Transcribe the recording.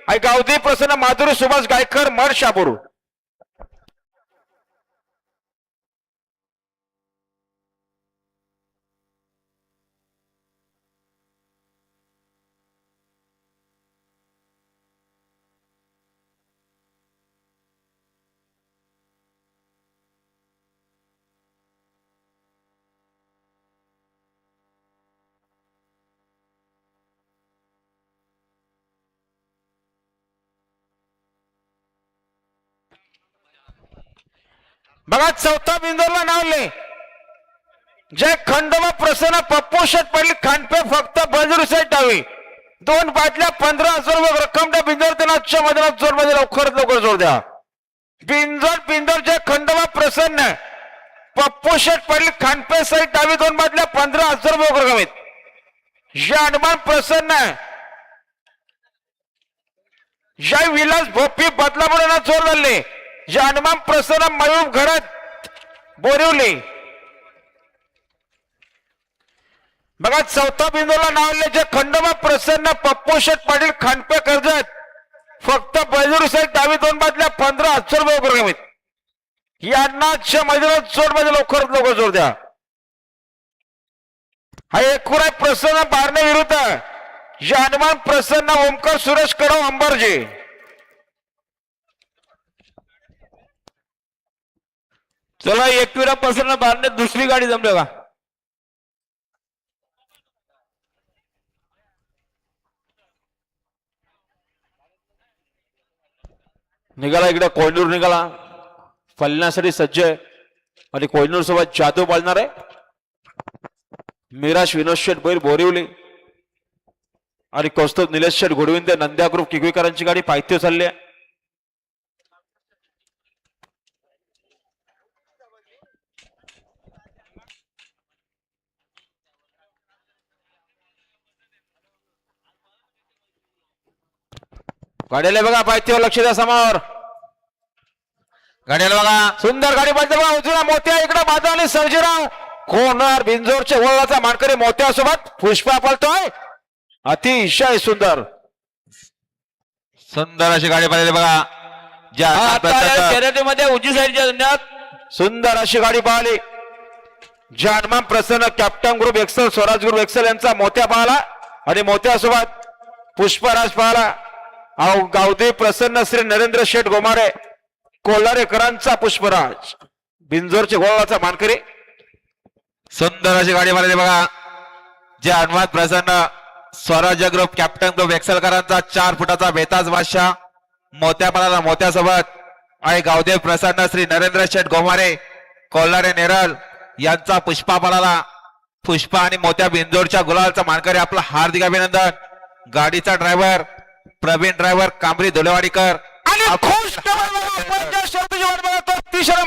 आई गावदी प्रसन्न माधुरी सुभाष गायकर मर शापूर. बघा चौथा बिंदूला नावले जय खंडोबा प्रसन्न पप्पू शेट पडली खांडपे फक्त बजरू साईड डावी. 2 बाटल्या 15,000 रक्कम त्या बिंदूवर त्यांना आजच्या मैदानात जोर मध्ये लवकरात लवकर जोर द्या. बिंदोर जय खंडोबा प्रसन्न पप्पू शेट पडली खांडपे साईड डावी 2 बाटल्या 15,000 रक्कम. जय हनुमान प्रसन्न जय विलास भोपी बदलापूर जोर झाले. जय हनुमान प्रसन्न मयूर घरात बोरिवली. बघा चौथा बिंदूला नावले जे खंडोबा प्रसन्न पप्पू शेट पाटील खांडपे कर्जत फक्त बैजूर साईड डावी 2 बाटल्या 15,000 रक्कम. यांना मैदानात जोर मध्ये लवकरात लवकर जोर द्या. हा एकुराय प्रसन्न बारणे विरुद्ध जे हनुमान प्रसन्न ओमकार सुरेश कडव अंबरजी. चला एकविरा प्रसन्न बारणे दुसरी गाडी जमले का. निघाला इकडे कोयनूर निघाला फलण्यासाठी सज्ज आहे आणि कोयनूर सोबत जादू पाळणार आहे. मिराज विनोद शेठ बैल बोरिवली आणि कौस्तुभ निलेश शेठ घोडविंदे नंद्या ग्रुप किगवीकरांची गाडी पायथ्य चालली आहे. गाडीला बघा पायथ्यावर लक्ष द्या समोर. गाडीला बघा सुंदर गाडी पाहिजे बघा उजव्या मोत्या इकडे बाजू आणि सर्जीराव कोणार बिंजोरचे वळवाचा मानकरी मोत्यासोबत पुष्पा पळतोय अतिशय सुंदर सुंदर अशी गाडी पाहिली बघा. शर्यतीमध्ये उजवी साईडच्या दुनियात सुंदर अशी गाडी पाहिली. जानमान प्रसन्न captain group excel Swaraj group excel यांचा मोत्या पाहला आणि मोत्यासोबत पुष्पराज पाहला. गावदेव प्रसन्न श्री नरेंद्र शेठ गोमारे कोल्हारेकरांचा पुष्पराज बिंजोरचे गोळाचा मानकरी. सुंदर अशी गाडी पाहिली बघा. जे हनुमान प्रसन्न स्वराज्य ग्रुप कॅप्टन ग्रुप एक्सेलकरांचा 4 फुटाचा बेताज बादशाह मोत्यापाला मोत्यासोबत आणि गावदेव प्रसन्न श्री नरेंद्र शेठ गोमारे कोल्हारे नेरळ यांचा पुष्पा पळाला. पुष्पा आणि मोत्या बिंजोरच्या गुलालचा मानकरी आपला हार्दिक अभिनंदन. गाडीचा ड्रायव्हर प्रवीण ड्रायव्हर कांबरी धुलेवाडीकर आणि खुश तिसरा